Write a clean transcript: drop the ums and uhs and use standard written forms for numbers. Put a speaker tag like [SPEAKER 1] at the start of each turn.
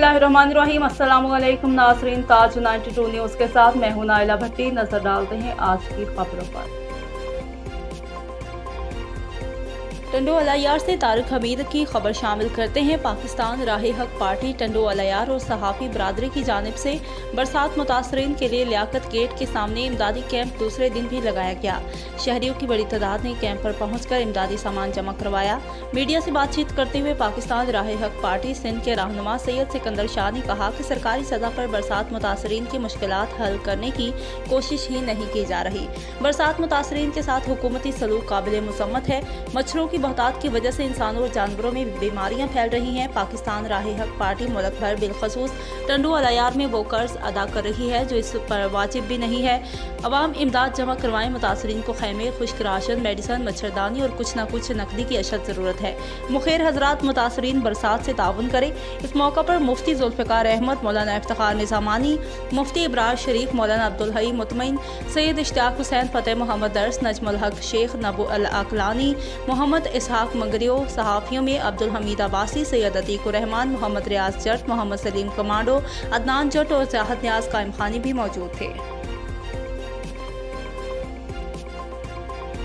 [SPEAKER 1] बिस्मिल्लाहिर्रहमानिर्रहीम। अस्सलामुअलैकुम नाज़रीन, ताज 92 न्यूज़ के साथ मैं हूं नाइला भट्टी। नजर डालते हैं आज की खबरों पर। टंडो अलायार से तारिक हमीद की खबर शामिल करते हैं। पाकिस्तान राह हक पार्टी टंडो अलायार और सहाफ़ी बरादरी की जानिब से बरसात मुतासरीन के लिए लियाकत गेट के सामने इमदादी कैंप दूसरे दिन भी लगाया गया। शहरियों की बड़ी तादाद ने कैंप पर पहुंचकर इमदादी सामान जमा करवाया। मीडिया से बातचीत करते हुए पाकिस्तान राह हक पार्टी सिंध के रहनुमा सैयद सिकंदर शाह ने कहा कि सरकारी सतह पर बरसात मुतासरीन की मुश्किलात हल करने की कोशिश ही नहीं की जा रही। बरसात मुतासरीन के साथ हुकूमती सलूक काबिल मुसम्मत है। मच्छरों की बहुतात की वजह से इंसानों और जानवरों में बीमारियां फैल रही हैं। पाकिस्तान राह हक पार्टी मुल्क भर बिलखसूस टंडो अलायार में वो कर्ज अदा कर रही है जो इस पर वाजिब भी नहीं है। अवाम इमदाद जमा करवाएं। मुतासरीन को खैमे, खुश्क राशन, मेडिसन, मच्छरदानी और कुछ न कुछ नकदी की अशद ज़रूरत है। मुखेर हजरात, मुतासरीन बरसात से ताउन करें। इस मौका पर मुफ्ती जुल्फ़िकार अहमद, मौलाना इफ्तिखार निज़ामानी, मुफ्ती इब्रार शरीफ, मौलाना अब्दुल हई मुतमईन, सैयद इश्तियाक हुसैन, फतेह मोहम्मद दर्स, नजमुल हक शेख, नबू अल अकलानी, मोहम्मद इसहाक मंगरियो, सहाफ़ियों में अब्दुल हमीद अब्बासी, सैयद अतीकुर रहमान, मोहम्मद रियाज जट, मोहम्मद सलीम कमांडो, अदनान जट और ज़ाहद न्याज कायम खानी भी मौजूद थे।